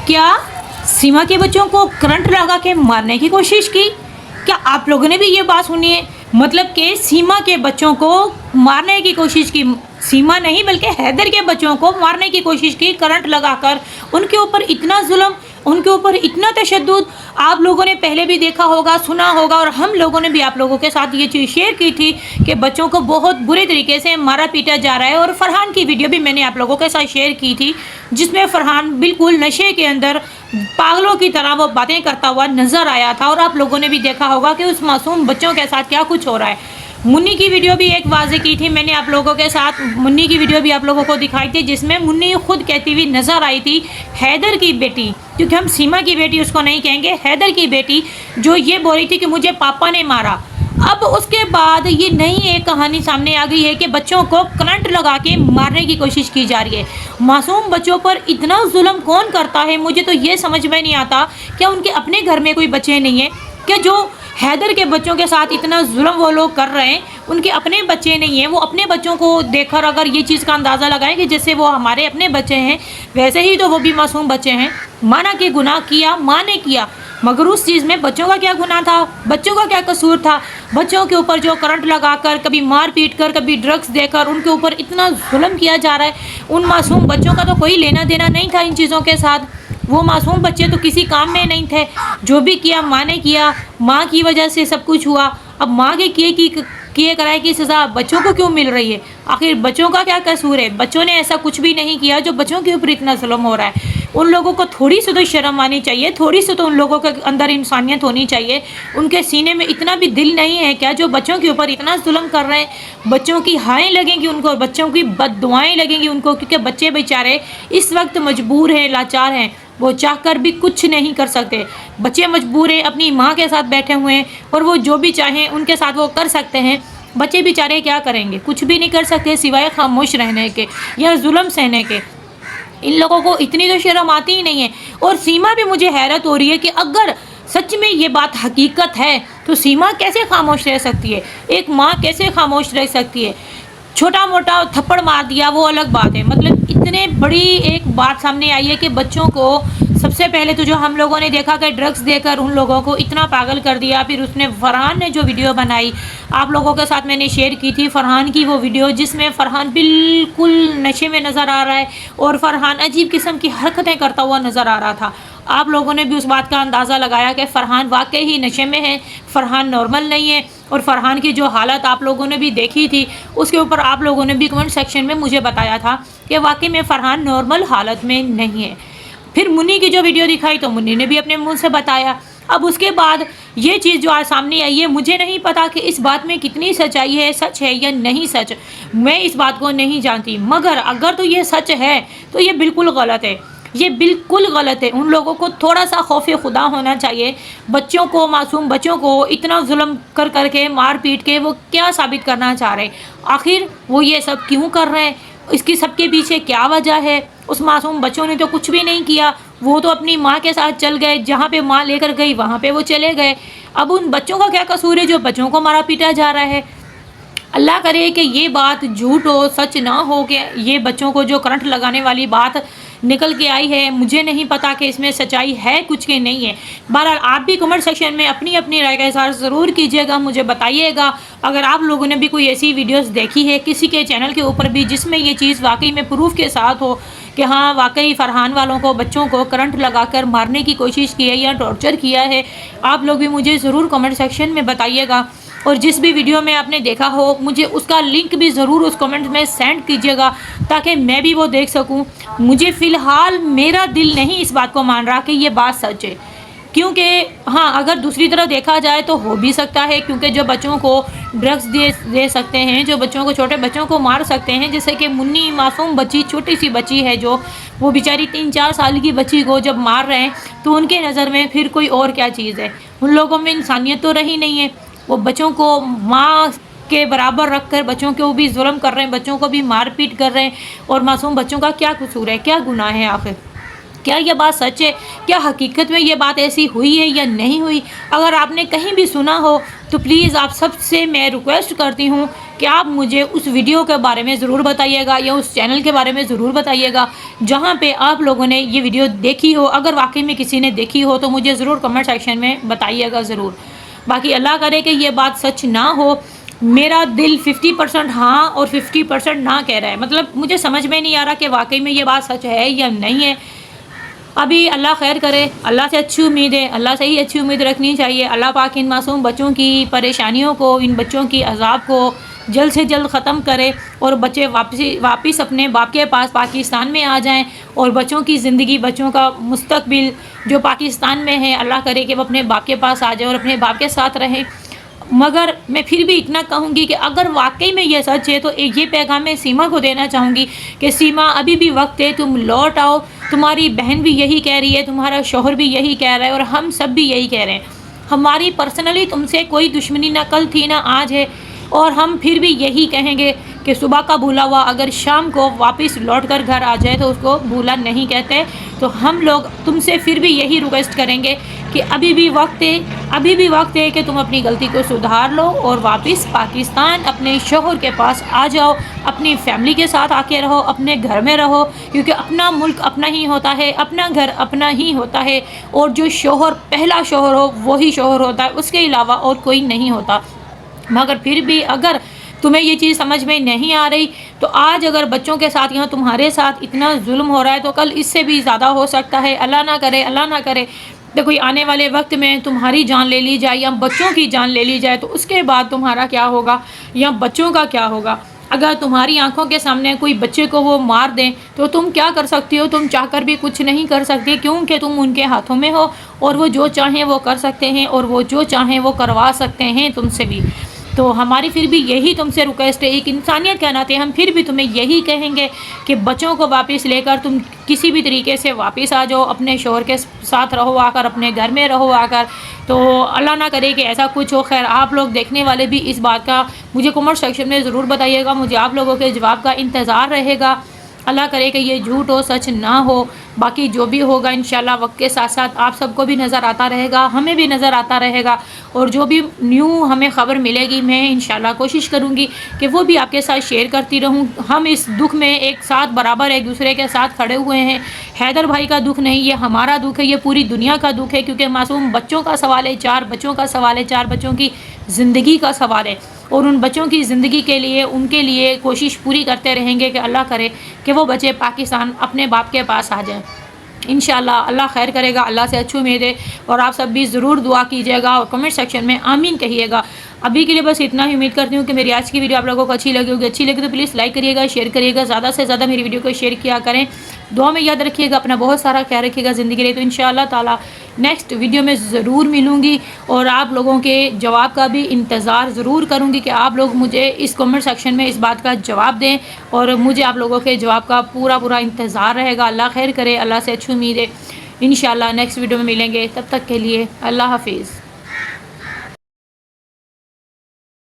क्या सीमा के बच्चों को करंट लगा के मारने की कोशिश की? क्या आप लोगों ने भी ये बात सुनी है? मतलब कि सीमा के बच्चों को मारने की कोशिश की, सीमा नहीं बल्कि हैदर के बच्चों को मारने की कोशिश की करंट लगाकर। उनके ऊपर इतना जुल्म, उनके ऊपर इतना तशद्दुद आप लोगों ने पहले भी देखा होगा, सुना होगा, और हम लोगों ने भी आप लोगों के साथ ये चीज़ शेयर की थी कि बच्चों को बहुत बुरे तरीके से मारा पीटा जा रहा है। और फरहान की वीडियो भी मैंने आप लोगों के साथ शेयर की थी, जिसमें फरहान बिल्कुल नशे के अंदर पागलों की तरह वो बातें करता हुआ नज़र आया था। और आप लोगों ने भी देखा होगा कि उस मासूम बच्चों के साथ क्या कुछ हो रहा है। मुन्नी की वीडियो भी एक वाजे की थी मैंने आप लोगों के साथ, मुन्नी की वीडियो भी आप लोगों को दिखाई थी, जिसमें मुन्नी खुद कहती हुई नज़र आई थी, हैदर की बेटी, क्योंकि हम सीमा की बेटी उसको नहीं कहेंगे, हैदर की बेटी, जो ये बोल रही थी कि मुझे पापा ने मारा। अब उसके बाद ये नई एक कहानी सामने आ गई है कि बच्चों को करंट लगा के मारने की कोशिश की जा रही है। मासूम बच्चों पर इतना जुल्म कौन करता है? मुझे तो ये समझ में नहीं आता। क्या उनके अपने घर में कोई बच्चे नहीं हैं? क्या जो हैदर के बच्चों के साथ इतना जुल्म वो लोग कर रहे हैं, उनके अपने बच्चे नहीं हैं? वो अपने बच्चों को देखकर अगर ये चीज़ का अंदाज़ा लगाएं कि जैसे वो हमारे अपने बच्चे हैं, वैसे ही तो वो भी मासूम बच्चे हैं। माना कि गुनाह किया, माँ ने किया, मगर उस चीज़ में बच्चों का क्या गुनाह था? बच्चों का क्या कसूर था? बच्चों के ऊपर जो करंट लगाकर, कभी मार पीट कर, कभी ड्रग्स देकर उनके ऊपर इतना जुल्म किया जा रहा है। उन मासूम बच्चों का तो कोई लेना देना नहीं था इन चीज़ों के साथ। वो मासूम बच्चे तो किसी काम में नहीं थे। जो भी किया माँ ने किया, माँ की वजह से सब कुछ हुआ। अब माँ के किए कराए की सज़ा बच्चों को क्यों मिल रही है? आखिर बच्चों का क्या कसूर है? बच्चों ने ऐसा कुछ भी नहीं किया जो बच्चों के ऊपर इतना जुल्म हो रहा है। उन लोगों को थोड़ी सी तो शर्म आनी चाहिए, थोड़ी सी तो उन लोगों के अंदर इंसानियत होनी चाहिए। उनके सीने में इतना भी दिल नहीं है क्या, जो बच्चों के ऊपर इतना जुल्म कर रहे हैं? बच्चों की हाएँ लगेंगी उनको, बच्चों की बद्दुआएँ लगेंगी उनको, क्योंकि बच्चे बेचारे इस वक्त मजबूर हैं, लाचार हैं, वो चाहकर भी कुछ नहीं कर सकते। बच्चे मजबूर हैं, अपनी माँ के साथ बैठे हुए हैं, और वो जो भी चाहें उनके साथ वो कर सकते हैं। बच्चे बेचारे क्या करेंगे? कुछ भी नहीं कर सकते सिवाय खामोश रहने के या जुल्म सहने के। इन लोगों को इतनी तो शर्म आती ही नहीं है। और सीमा भी, मुझे हैरत हो रही है कि अगर सच में ये बात हकीकत है तो सीमा कैसे खामोश रह सकती है? एक माँ कैसे खामोश रह सकती है? छोटा मोटा थप्पड़ मार दिया वो अलग बात है, मतलब इतने बड़ी एक बात सामने आई है कि बच्चों को सबसे पहले तो जो हम लोगों ने देखा कि ड्रग्स देकर उन लोगों को इतना पागल कर दिया। फिर उसने फरहान ने जो वीडियो बनाई, आप लोगों के साथ मैंने शेयर की थी फरहान की वो वीडियो, जिसमें फरहान बिल्कुल नशे में नज़र आ रहा है और फरहान अजीब किस्म की हरकतें करता हुआ नज़र आ रहा था। आप लोगों ने भी उस बात का अंदाज़ा लगाया कि फ़रहान वाकई ही नशे में है, फ़रहान नॉर्मल नहीं है। और फ़रहान की जो हालत आप लोगों ने भी देखी थी, उसके ऊपर आप लोगों ने भी कमेंट सेक्शन में मुझे बताया था कि वाकई में फ़रहान नॉर्मल हालत में नहीं है। फिर मुन्नी की जो वीडियो दिखाई तो मुन्नी ने भी अपने मुंह से बताया। अब उसके बाद ये चीज़ जो आज सामने आई है, मुझे नहीं पता कि इस बात में कितनी सच्चाई है, सच है या नहीं सच, मैं इस बात को नहीं जानती। मगर अगर तो ये सच है तो ये बिल्कुल गलत है, ये बिल्कुल गलत है। उन लोगों को थोड़ा सा खौफ खुदा होना चाहिए। बच्चों को, मासूम बच्चों को इतना जुल्म कर करके, मार पीट के वो क्या साबित करना चाह रहे हैं? आखिर वो ये सब क्यों कर रहे हैं? इसकी सबके पीछे क्या वजह है? उस मासूम बच्चों ने तो कुछ भी नहीं किया, वो तो अपनी माँ के साथ चल गए, जहाँ पे माँ लेकर गई वहाँ पे वो चले गए। अब उन बच्चों का क्या कसूर है जो बच्चों को मारा पीटा जा रहा है? अल्लाह करे कि ये बात झूठ हो, सच ना हो कि ये बच्चों को जो करंट लगाने वाली बात निकल के आई है। मुझे नहीं पता कि इसमें सच्चाई है कुछ के नहीं है। बहरहाल आप भी कमेंट सेक्शन में अपनी अपनी राय का इज़हार ज़रूर कीजिएगा, मुझे बताइएगा अगर आप लोगों ने भी कोई ऐसी वीडियोस देखी है किसी के चैनल के ऊपर भी, जिसमें ये चीज़ वाकई में प्रूफ के साथ हो कि हाँ वाकई फ़रहान वालों को, बच्चों को करंट लगाकर मारने की कोशिश की है या टॉर्चर किया है। आप लोग भी मुझे ज़रूर कमेंट सेक्शन में बताइएगा। और जिस भी वीडियो में आपने देखा हो, मुझे उसका लिंक भी ज़रूर उस कमेंट में सेंड कीजिएगा ताकि मैं भी वो देख सकूं। मुझे फ़िलहाल मेरा दिल नहीं इस बात को मान रहा कि ये बात सच है, क्योंकि हाँ अगर दूसरी तरफ देखा जाए तो हो भी सकता है, क्योंकि जो बच्चों को ड्रग्स दे सकते हैं, जो बच्चों को, छोटे बच्चों को मार सकते हैं, जैसे कि मुन्नी मासूम बच्ची, छोटी सी बच्ची है जो, वो बेचारी 3-4 साल की बच्ची को जब मार रहे हैं तो उनके नज़र में फिर कोई और क्या चीज़ है? उन लोगों में इंसानियत तो रही नहीं है। वो बच्चों को माँ के बराबर रखकर बच्चों को भी जुल्म कर रहे हैं, बच्चों को भी मारपीट कर रहे हैं। और मासूम बच्चों का क्या कसूर है, क्या गुनाह है? आखिर क्या ये बात सच है کیا حقیقت میں یہ بات ایسی ہوئی ہے یا نہیں ہوئی؟ اگر آپ نے کہیں بھی سنا ہو تو پلیز آپ سب سے میں ریکویسٹ کرتی ہوں کہ آپ مجھے اس ویڈیو کے بارے میں ضرور بتائیے گا یا اس چینل کے بارے میں ضرور بتائیے گا جہاں پہ آپ لوگوں نے یہ ویڈیو دیکھی ہو. اگر واقعی میں کسی نے دیکھی ہو تو مجھے ضرور کمنٹ سیکشن میں بتائیے گا ضرور. باقی اللہ کرے کہ یہ بات سچ نہ ہو. میرا دل 50% ہاں اور 50% نہ کہہ رہا ہے. مطلب مجھے سمجھ میں نہیں آ رہا کہ واقعی میں یہ بات سچ ہے یا نہیں ہے. ابھی اللہ خیر کرے. اللہ سے اچھی امید ہے, اللہ سے ہی اچھی امید رکھنی چاہیے. اللہ پاک ان معصوم بچوں کی پریشانیوں کو, ان بچوں کی عذاب کو جلد سے جلد ختم کرے اور بچے واپس اپنے باپ کے پاس پاکستان میں آ جائیں اور بچوں کی زندگی, بچوں کا مستقبل جو پاکستان میں ہے, اللہ کرے کہ وہ اپنے باپ کے پاس آ جائے اور اپنے باپ کے ساتھ رہیں. مگر میں پھر بھی اتنا کہوں گی کہ اگر واقعی میں یہ سچ ہے تو یہ پیغام میں سیما کو دینا چاہوں گی کہ سیما ابھی بھی وقت ہے, تم لوٹ آؤ. تمہاری بہن بھی یہی کہہ رہی ہے, تمہارا شوہر بھی یہی کہہ رہا ہے اور ہم سب بھی یہی کہہ رہے ہیں. ہماری پرسنلی تم سے کوئی دشمنی نہ کل تھی نہ آج ہے, اور ہم پھر بھی یہی کہیں گے کہ صبح کا بھولا ہوا اگر شام کو واپس لوٹ کر گھر آ جائے تو اس کو بھولا نہیں کہتے. تو ہم لوگ تم سے پھر بھی یہی ریکویسٹ کریں گے کہ ابھی بھی وقت ہے, ابھی بھی وقت ہے کہ تم اپنی غلطی کو سدھار لو اور واپس پاکستان اپنے شوہر کے پاس آ جاؤ. اپنی فیملی کے ساتھ آ کے رہو, اپنے گھر میں رہو, کیونکہ اپنا ملک اپنا ہی ہوتا ہے, اپنا گھر اپنا ہی ہوتا ہے, اور جو شوہر پہلا شوہر ہو وہی شوہر ہوتا ہے, اس کے علاوہ اور کوئی نہیں ہوتا. مگر پھر بھی اگر تمہیں یہ چیز سمجھ میں نہیں آ رہی تو آج اگر بچوں کے ساتھ یہاں تمہارے ساتھ اتنا ظلم ہو رہا ہے تو کل اس سے بھی زیادہ ہو سکتا ہے. اللہ نہ کرے, اللہ نہ کرے. دیکھو آنے والے وقت میں تمہاری جان لے لی جائے یا بچوں کی جان لے لی جائے تو اس کے بعد تمہارا کیا ہوگا یا بچوں کا کیا ہوگا؟ اگر تمہاری آنکھوں کے سامنے کوئی بچے کو وہ مار دیں تو تم کیا کر سکتی ہو؟ تم چاہ کر بھی کچھ نہیں کر سکتی, کیونکہ تم ان کے ہاتھوں میں ہو اور وہ جو چاہیں وہ کر سکتے ہیں اور وہ جو چاہیں وہ کروا سکتے ہیں تم سے بھی. تو ہماری پھر بھی یہی تم سے ریکویسٹ ہے, ایک انسانیت کے ناطے ہم پھر بھی تمہیں یہی کہیں گے کہ بچوں کو واپس لے کر تم کسی بھی طریقے سے واپس آ جاؤ, اپنے شوہر کے ساتھ رہو آ کر, اپنے گھر میں رہو آ کر. تو اللہ نہ کرے کہ ایسا کچھ ہو. خیر آپ لوگ دیکھنے والے بھی اس بات کا مجھے کمنٹ سیکشن میں ضرور بتائیے گا, مجھے آپ لوگوں کے جواب کا انتظار رہے گا. اللہ کرے کہ یہ جھوٹ ہو, سچ نہ ہو. باقی جو بھی ہوگا انشاءاللہ وقت کے ساتھ ساتھ آپ سب کو بھی نظر آتا رہے گا, ہمیں بھی نظر آتا رہے گا, اور جو بھی نیو ہمیں خبر ملے گی میں انشاءاللہ کوشش کروں گی کہ وہ بھی آپ کے ساتھ شیئر کرتی رہوں. ہم اس دکھ میں ایک ساتھ برابر ایک دوسرے کے ساتھ کھڑے ہوئے ہیں. حیدر بھائی کا دکھ نہیں, یہ ہمارا دکھ ہے, یہ پوری دنیا کا دکھ ہے, کیونکہ معصوم بچوں کا سوال ہے, 4 بچوں کا سوال ہے, 4 بچوں کی زندگی کا سوال ہے, اور ان بچوں کی زندگی کے لیے ان کے لیے کوشش پوری کرتے رہیں گے کہ اللہ کرے کہ وہ بچے پاکستان اپنے باپ کے پاس آ جائیں. انشاءاللہ اللہ خیر کرے گا, اللہ سے اچھی امید ہے. اور آپ سب بھی ضرور دعا کیجیے گا اور کمنٹ سیکشن میں آمین کہیے گا. ابھی کے لیے بس اتنا ہی. امید کرتی ہوں کہ میری آج کی ویڈیو آپ لوگوں کو اچھی لگی ہوگی. اچھی لگی تو پلیز لائک کریے گا, شیئر کریے گا, زیادہ سے زیادہ میری ویڈیو کو شیئر کیا کریں. دعا میں یاد رکھیے گا, اپنا بہت سارا خیال رکھیے گا زندگی رہے. تو انشاءاللہ تعالی نیکسٹ ویڈیو میں ضرور ملوں گی اور آپ لوگوں کے جواب کا بھی انتظار ضرور کروں گی کہ آپ لوگ مجھے اس کمنٹ سیکشن میں اس بات کا جواب دیں, اور مجھے آپ لوگوں کے جواب کا پورا انتظار رہے گا. اللہ خیر کرے, اللہ سے اچھی امید ہے. انشاءاللہ نیکسٹ ویڈیو میں ملیں گے, تب تک کے لیے اللہ حافظ.